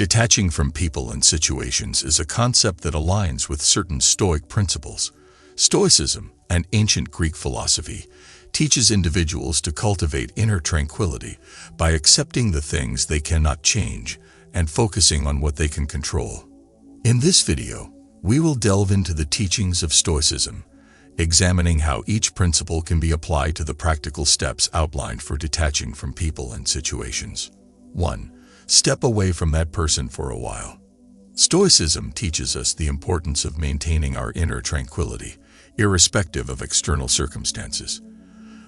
Detaching from people and situations is a concept that aligns with certain Stoic principles. Stoicism, an ancient Greek philosophy, teaches individuals to cultivate inner tranquility by accepting the things they cannot change and focusing on what they can control. In this video, we will delve into the teachings of Stoicism, examining how each principle can be applied to the practical steps outlined for detaching from people and situations. 1. Step away from that person for a while. Stoicism teaches us the importance of maintaining our inner tranquility, irrespective of external circumstances.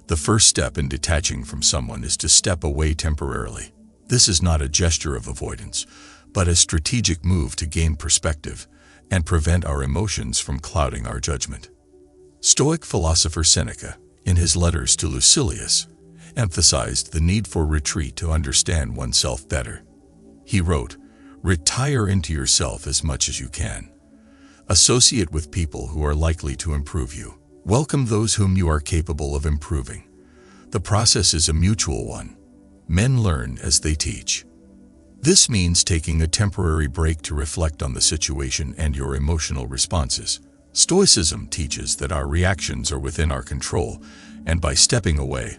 The first step in detaching from someone is to step away temporarily. This is not a gesture of avoidance, but a strategic move to gain perspective and prevent our emotions from clouding our judgment. Stoic philosopher Seneca, in his letters to Lucilius, emphasized the need for retreat to understand oneself better. He wrote, "Retire into yourself as much as you can. Associate with people who are likely to improve you. Welcome those whom you are capable of improving. The process is a mutual one. Men learn as they teach." This means taking a temporary break to reflect on the situation and your emotional responses. Stoicism teaches that our reactions are within our control, and by stepping away,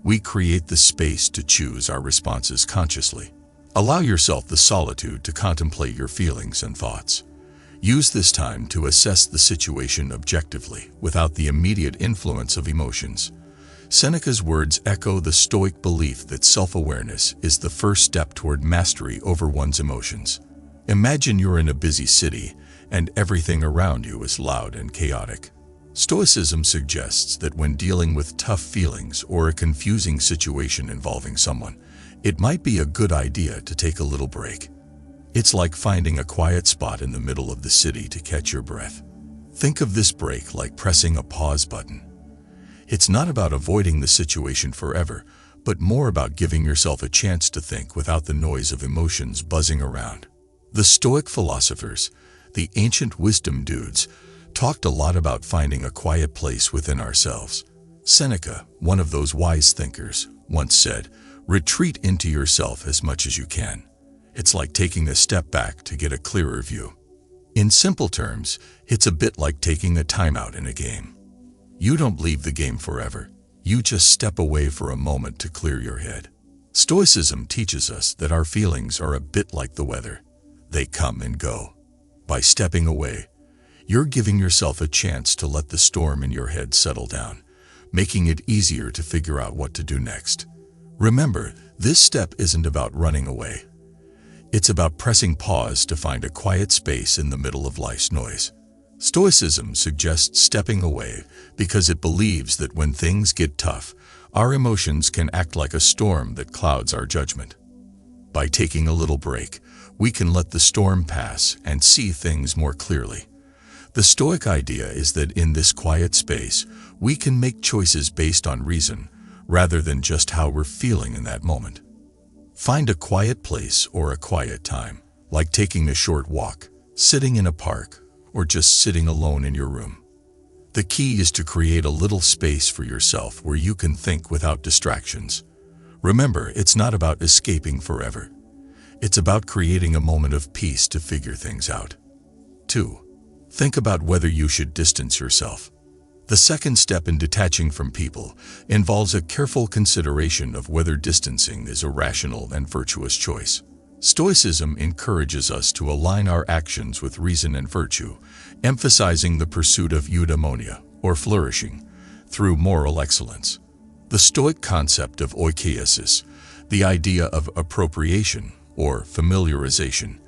we create the space to choose our responses consciously. Allow yourself the solitude to contemplate your feelings and thoughts. Use this time to assess the situation objectively, without the immediate influence of emotions. Seneca's words echo the Stoic belief that self-awareness is the first step toward mastery over one's emotions. Imagine you're in a busy city, and everything around you is loud and chaotic. Stoicism suggests that when dealing with tough feelings or a confusing situation involving someone, it might be a good idea to take a little break. It's like finding a quiet spot in the middle of the city to catch your breath. Think of this break like pressing a pause button. It's not about avoiding the situation forever, but more about giving yourself a chance to think without the noise of emotions buzzing around. The Stoic philosophers, the ancient wisdom dudes, talked a lot about finding a quiet place within ourselves. Seneca, one of those wise thinkers, once said, "Retreat into yourself as much as you can. It's like taking a step back to get a clearer view." In simple terms, it's a bit like taking a timeout in a game. You don't leave the game forever. You just step away for a moment to clear your head. Stoicism teaches us that our feelings are a bit like the weather. They come and go. By stepping away, you're giving yourself a chance to let the storm in your head settle down, making it easier to figure out what to do next. Remember, this step isn't about running away. It's about pressing pause to find a quiet space in the middle of life's noise. Stoicism suggests stepping away because it believes that when things get tough, our emotions can act like a storm that clouds our judgment. By taking a little break, we can let the storm pass and see things more clearly. The Stoic idea is that in this quiet space, we can make choices based on reason, rather than just how we're feeling in that moment. Find a quiet place or a quiet time, like taking a short walk, sitting in a park, or just sitting alone in your room. The key is to create a little space for yourself where you can think without distractions. Remember, it's not about escaping forever. It's about creating a moment of peace to figure things out. 2. Think about whether you should distance yourself. The second step in detaching from people involves a careful consideration of whether distancing is a rational and virtuous choice. Stoicism encourages us to align our actions with reason and virtue, emphasizing the pursuit of eudaimonia, or flourishing, through moral excellence. The Stoic concept of oikeiosis, the idea of appropriation, or familiarization,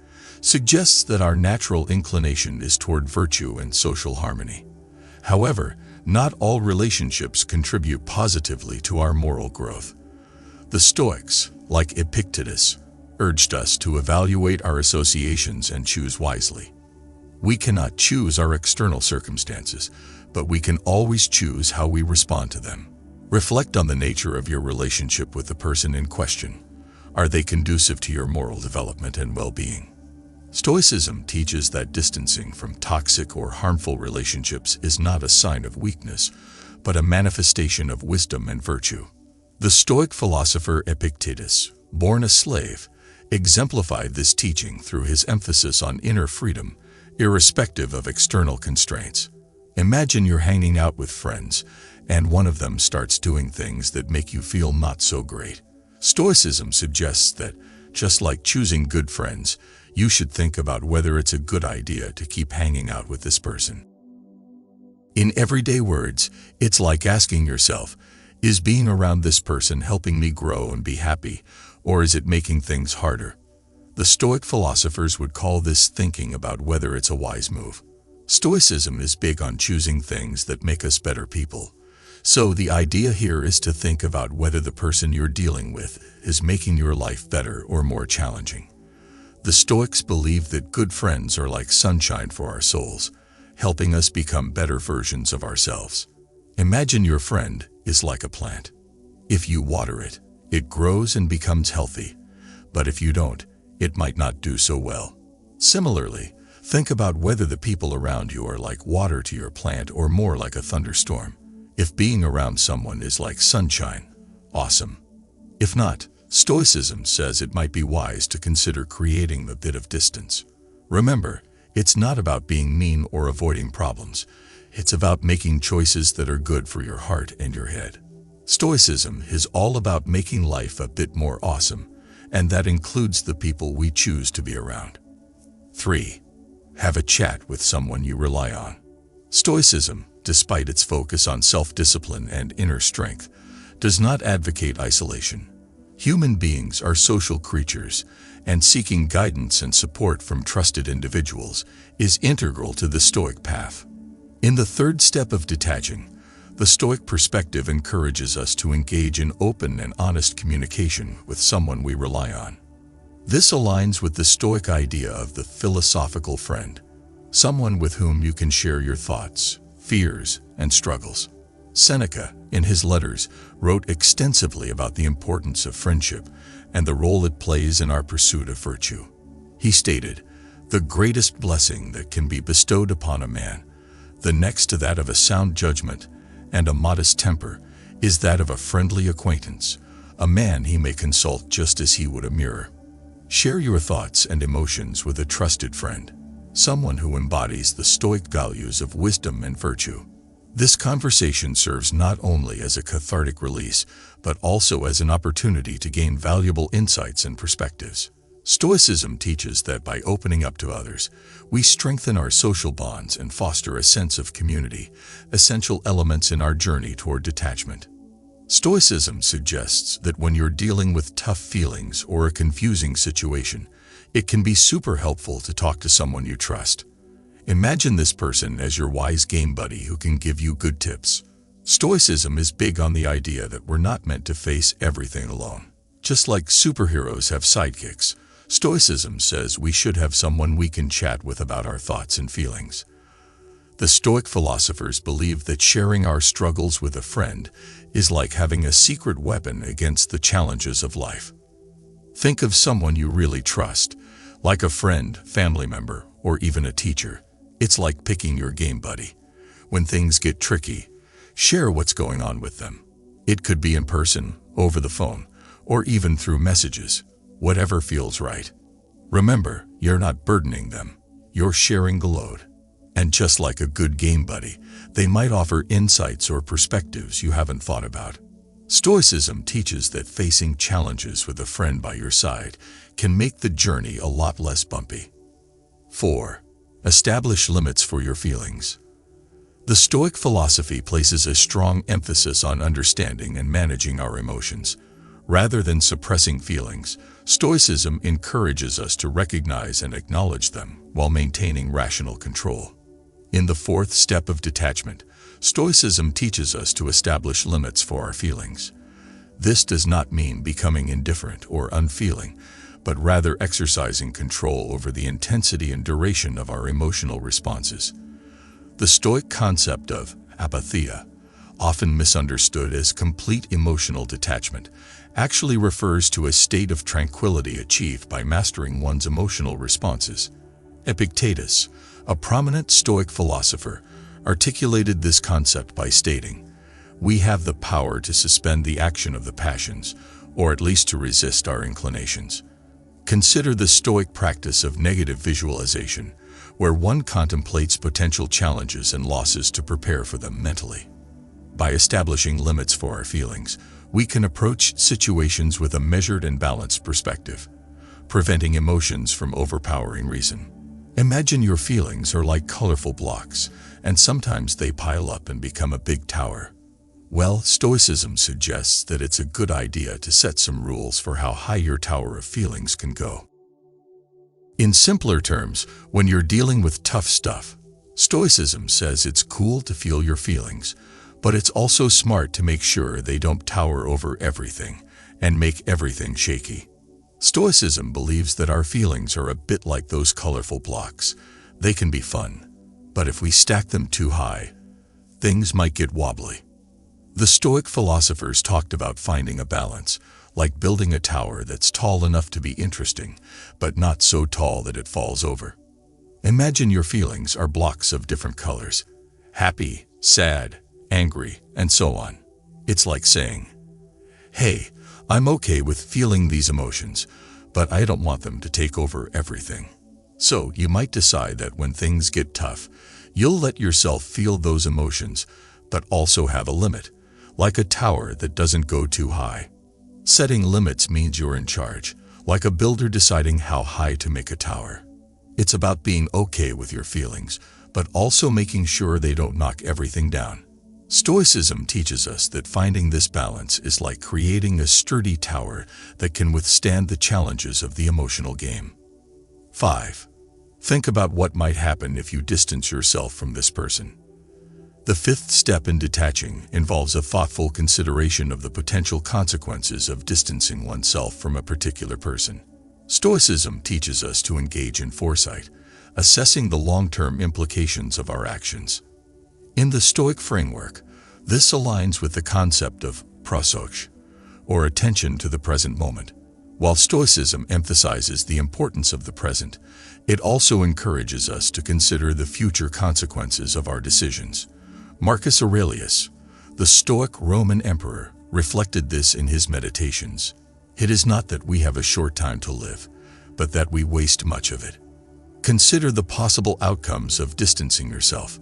suggests that our natural inclination is toward virtue and social harmony. However, not all relationships contribute positively to our moral growth. The Stoics, like Epictetus, urged us to evaluate our associations and choose wisely. We cannot choose our external circumstances, but we can always choose how we respond to them. Reflect on the nature of your relationship with the person in question. Are they conducive to your moral development and well-being? Stoicism teaches that distancing from toxic or harmful relationships is not a sign of weakness, but a manifestation of wisdom and virtue. The Stoic philosopher Epictetus, born a slave, exemplified this teaching through his emphasis on inner freedom, irrespective of external constraints. Imagine you're hanging out with friends, and one of them starts doing things that make you feel not so great. Stoicism suggests that, just like choosing good friends, you should think about whether it's a good idea to keep hanging out with this person. In everyday words, it's like asking yourself, is being around this person helping me grow and be happy, or is it making things harder? The Stoic philosophers would call this thinking about whether it's a wise move. Stoicism is big on choosing things that make us better people. So the idea here is to think about whether the person you're dealing with is making your life better or more challenging. The Stoics believe that good friends are like sunshine for our souls, helping us become better versions of ourselves. Imagine your friend is like a plant. If you water it, it grows and becomes healthy. But if you don't, it might not do so well. Similarly, think about whether the people around you are like water to your plant or more like a thunderstorm. If being around someone is like sunshine, awesome. If not, Stoicism says it might be wise to consider creating a bit of distance. Remember, it's not about being mean or avoiding problems. It's about making choices that are good for your heart and your head. Stoicism is all about making life a bit more awesome, and that includes the people we choose to be around. 3. Have a chat with someone you rely on. Stoicism, despite its focus on self-discipline and inner strength, does not advocate isolation. Human beings are social creatures, and seeking guidance and support from trusted individuals is integral to the Stoic path. In the third step of detaching, the Stoic perspective encourages us to engage in open and honest communication with someone we rely on. This aligns with the Stoic idea of the philosophical friend, someone with whom you can share your thoughts, fears, and struggles. Seneca, in his letters, wrote extensively about the importance of friendship and the role it plays in our pursuit of virtue. He stated, "The greatest blessing that can be bestowed upon a man, the next to that of a sound judgment and a modest temper, is that of a friendly acquaintance, a man he may consult just as he would a mirror." Share your thoughts and emotions with a trusted friend, someone who embodies the Stoic values of wisdom and virtue. This conversation serves not only as a cathartic release, but also as an opportunity to gain valuable insights and perspectives. Stoicism teaches that by opening up to others, we strengthen our social bonds and foster a sense of community, essential elements in our journey toward detachment. Stoicism suggests that when you're dealing with tough feelings or a confusing situation, it can be super helpful to talk to someone you trust. Imagine this person as your wise game buddy who can give you good tips. Stoicism is big on the idea that we're not meant to face everything alone. Just like superheroes have sidekicks, Stoicism says we should have someone we can chat with about our thoughts and feelings. The Stoic philosophers believe that sharing our struggles with a friend is like having a secret weapon against the challenges of life. Think of someone you really trust, like a friend, family member, or even a teacher. It's like picking your game buddy. When things get tricky, share what's going on with them. It could be in person, over the phone, or even through messages, whatever feels right. Remember, you're not burdening them, you're sharing the load. And just like a good game buddy, they might offer insights or perspectives you haven't thought about. Stoicism teaches that facing challenges with a friend by your side can make the journey a lot less bumpy. 4. Establish limits for your feelings. The Stoic philosophy places a strong emphasis on understanding and managing our emotions. Rather than suppressing feelings, Stoicism encourages us to recognize and acknowledge them while maintaining rational control. In the fourth step of detachment, Stoicism teaches us to establish limits for our feelings. This does not mean becoming indifferent or unfeeling, but rather exercising control over the intensity and duration of our emotional responses. The Stoic concept of apatheia, often misunderstood as complete emotional detachment, actually refers to a state of tranquility achieved by mastering one's emotional responses. Epictetus, a prominent Stoic philosopher, articulated this concept by stating, "We have the power to suspend the action of the passions, or at least to resist our inclinations." Consider the Stoic practice of negative visualization, where one contemplates potential challenges and losses to prepare for them mentally. By establishing limits for our feelings, we can approach situations with a measured and balanced perspective, preventing emotions from overpowering reason. Imagine your feelings are like colorful blocks, and sometimes they pile up and become a big tower. Well, Stoicism suggests that it's a good idea to set some rules for how high your tower of feelings can go. In simpler terms, when you're dealing with tough stuff, Stoicism says it's cool to feel your feelings, but it's also smart to make sure they don't tower over everything and make everything shaky. Stoicism believes that our feelings are a bit like those colorful blocks. They can be fun, but if we stack them too high, things might get wobbly. The Stoic philosophers talked about finding a balance, like building a tower that's tall enough to be interesting, but not so tall that it falls over. Imagine your feelings are blocks of different colors: happy, sad, angry, and so on. It's like saying, hey, I'm okay with feeling these emotions, but I don't want them to take over everything. So you might decide that when things get tough, you'll let yourself feel those emotions, but also have a limit, like a tower that doesn't go too high. Setting limits means you're in charge, like a builder deciding how high to make a tower. It's about being okay with your feelings, but also making sure they don't knock everything down. Stoicism teaches us that finding this balance is like creating a sturdy tower that can withstand the challenges of the emotional game. 5. Think about what might happen if you distance yourself from this person. The fifth step in detaching involves a thoughtful consideration of the potential consequences of distancing oneself from a particular person. Stoicism teaches us to engage in foresight, assessing the long-term implications of our actions. In the Stoic framework, this aligns with the concept of prosok, or attention to the present moment. While Stoicism emphasizes the importance of the present, it also encourages us to consider the future consequences of our decisions. Marcus Aurelius, the Stoic Roman emperor, reflected this in his Meditations. It is not that we have a short time to live, but that we waste much of it. Consider the possible outcomes of distancing yourself.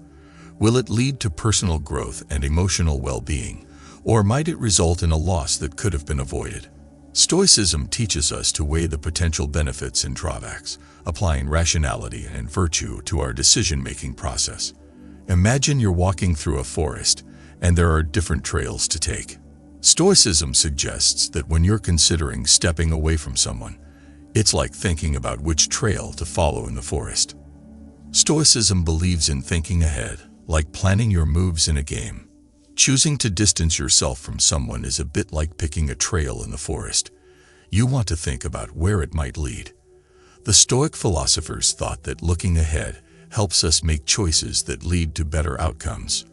Will it lead to personal growth and emotional well-being, or might it result in a loss that could have been avoided? Stoicism teaches us to weigh the potential benefits and drawbacks, applying rationality and virtue to our decision-making process. Imagine you're walking through a forest, and there are different trails to take. Stoicism suggests that when you're considering stepping away from someone, it's like thinking about which trail to follow in the forest. Stoicism believes in thinking ahead, like planning your moves in a game. Choosing to distance yourself from someone is a bit like picking a trail in the forest. You want to think about where it might lead. The Stoic philosophers thought that looking ahead helps us make choices that lead to better outcomes.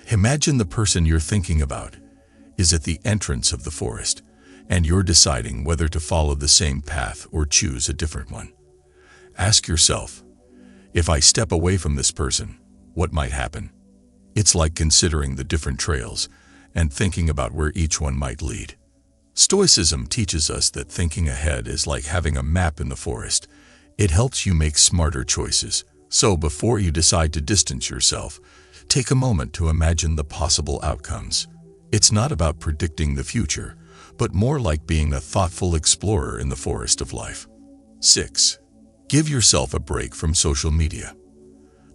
Imagine the person you're thinking about is at the entrance of the forest, and you're deciding whether to follow the same path or choose a different one. Ask yourself, if I step away from this person, what might happen? It's like considering the different trails and thinking about where each one might lead. Stoicism teaches us that thinking ahead is like having a map in the forest. It helps you make smarter choices. So before you decide to distance yourself, take a moment to imagine the possible outcomes. It's not about predicting the future, but more like being a thoughtful explorer in the forest of life. 6. Give yourself a break from social media.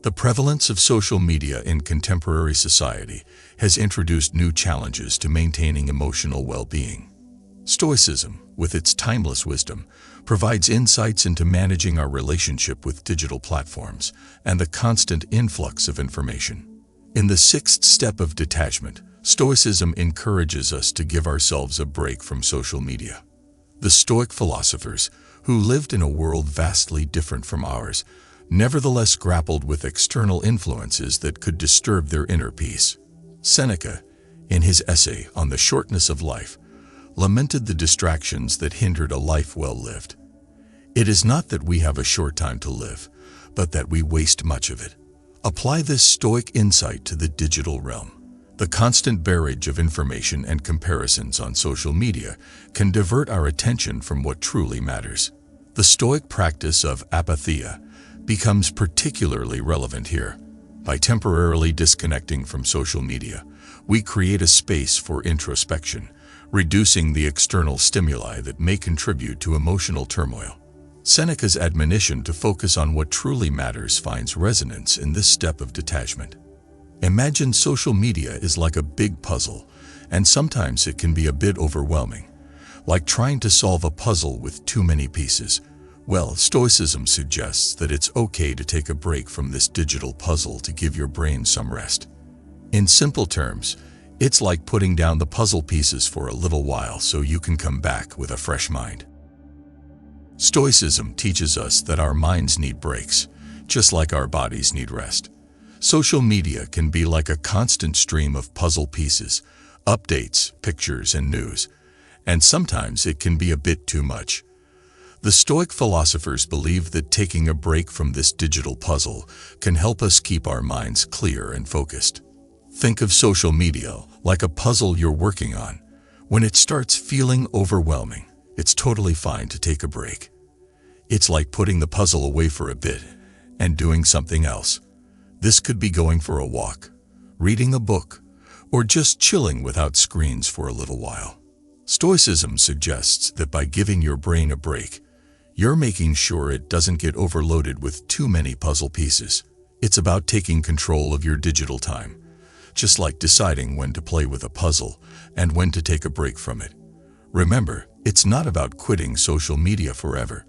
The prevalence of social media in contemporary society has introduced new challenges to maintaining emotional well-being. Stoicism, with its timeless wisdom, provides insights into managing our relationship with digital platforms and the constant influx of information. In the sixth step of detachment, Stoicism encourages us to give ourselves a break from social media. The Stoic philosophers, who lived in a world vastly different from ours, nevertheless grappled with external influences that could disturb their inner peace. Seneca, in his essay on the shortness of life, lamented the distractions that hindered a life well lived. It is not that we have a short time to live, but that we waste much of it. Apply this Stoic insight to the digital realm. The constant barrage of information and comparisons on social media can divert our attention from what truly matters. The Stoic practice of apatheia becomes particularly relevant here. By temporarily disconnecting from social media, we create a space for introspection, reducing the external stimuli that may contribute to emotional turmoil. Seneca's admonition to focus on what truly matters finds resonance in this step of detachment. Imagine social media is like a big puzzle, and sometimes it can be a bit overwhelming, like trying to solve a puzzle with too many pieces. Well, Stoicism suggests that it's okay to take a break from this digital puzzle to give your brain some rest. In simple terms, it's like putting down the puzzle pieces for a little while so you can come back with a fresh mind. Stoicism teaches us that our minds need breaks, just like our bodies need rest. Social media can be like a constant stream of puzzle pieces, updates, pictures, and news, and sometimes it can be a bit too much. The Stoic philosophers believe that taking a break from this digital puzzle can help us keep our minds clear and focused. Think of social media like a puzzle you're working on. When it starts feeling overwhelming, it's totally fine to take a break. It's like putting the puzzle away for a bit and doing something else. This could be going for a walk, reading a book, or just chilling without screens for a little while. Stoicism suggests that by giving your brain a break, you're making sure it doesn't get overloaded with too many puzzle pieces. It's about taking control of your digital time, just like deciding when to play with a puzzle and when to take a break from it. Remember, it's not about quitting social media forever.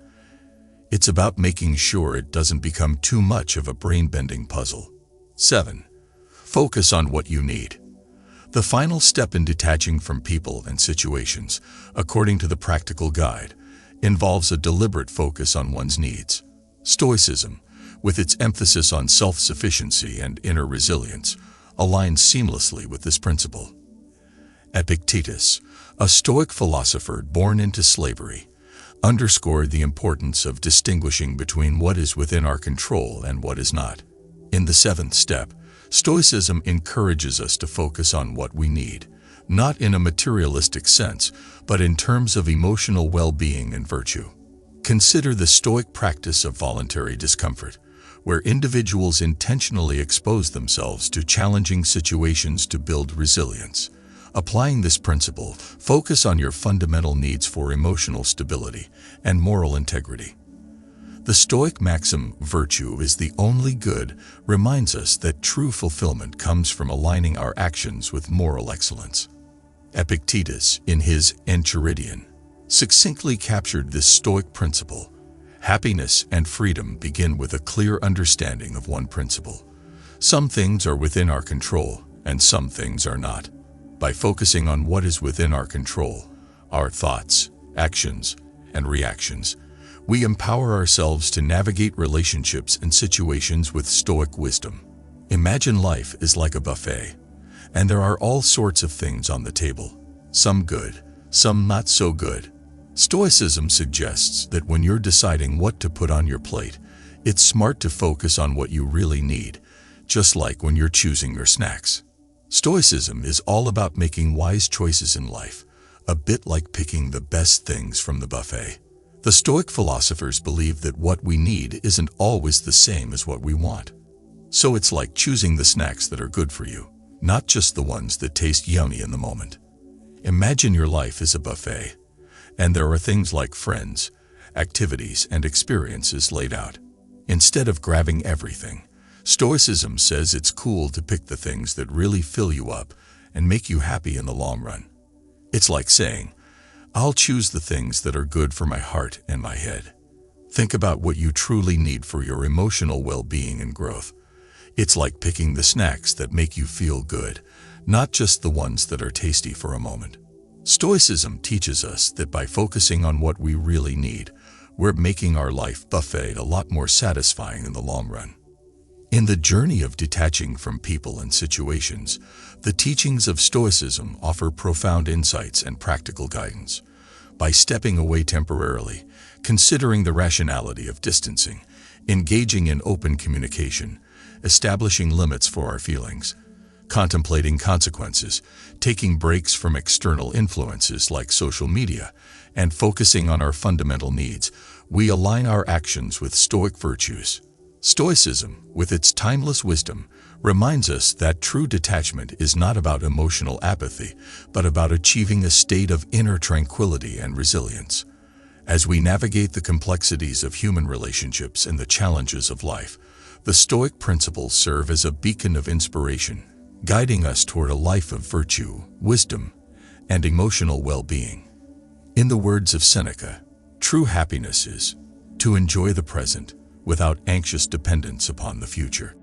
It's about making sure it doesn't become too much of a brain-bending puzzle. 7. Focus on what you need. The final step in detaching from people and situations, according to the Practical Guide, involves a deliberate focus on one's needs. Stoicism, with its emphasis on self-sufficiency and inner resilience, aligns seamlessly with this principle. Epictetus, a Stoic philosopher born into slavery, underscored the importance of distinguishing between what is within our control and what is not. In the 7th step, Stoicism encourages us to focus on what we need, not in a materialistic sense, but in terms of emotional well-being and virtue. Consider the Stoic practice of voluntary discomfort, where individuals intentionally expose themselves to challenging situations to build resilience. Applying this principle, focus on your fundamental needs for emotional stability and moral integrity. The Stoic maxim, "Virtue is the only good," reminds us that true fulfillment comes from aligning our actions with moral excellence. Epictetus, in his Enchiridion, succinctly captured this Stoic principle. Happiness and freedom begin with a clear understanding of one principle. Some things are within our control, and some things are not. By focusing on what is within our control, our thoughts, actions, and reactions, we empower ourselves to navigate relationships and situations with Stoic wisdom. Imagine life is like a buffet, and there are all sorts of things on the table, some good, some not so good. Stoicism suggests that when you're deciding what to put on your plate, it's smart to focus on what you really need, just like when you're choosing your snacks. Stoicism is all about making wise choices in life, a bit like picking the best things from the buffet. The Stoic philosophers believe that what we need isn't always the same as what we want. So it's like choosing the snacks that are good for you, not just the ones that taste yummy in the moment. Imagine your life is a buffet, and there are things like friends, activities, and experiences laid out. Instead of grabbing everything, Stoicism says it's cool to pick the things that really fill you up and make you happy in the long run. It's like saying, "I'll choose the things that are good for my heart and my head." Think about what you truly need for your emotional well-being and growth. It's like picking the snacks that make you feel good, not just the ones that are tasty for a moment. Stoicism teaches us that by focusing on what we really need, we're making our life buffet a lot more satisfying in the long run. In the journey of detaching from people and situations, the teachings of Stoicism offer profound insights and practical guidance. By stepping away temporarily, considering the rationality of distancing, engaging in open communication, establishing limits for our feelings, contemplating consequences, taking breaks from external influences like social media, and focusing on our fundamental needs, we align our actions with Stoic virtues. Stoicism, with its timeless wisdom, reminds us that true detachment is not about emotional apathy, but about achieving a state of inner tranquility and resilience. As we navigate the complexities of human relationships and the challenges of life, the Stoic principles serve as a beacon of inspiration, guiding us toward a life of virtue, wisdom, and emotional well-being. In the words of Seneca, true happiness is to enjoy the present without anxious dependence upon the future.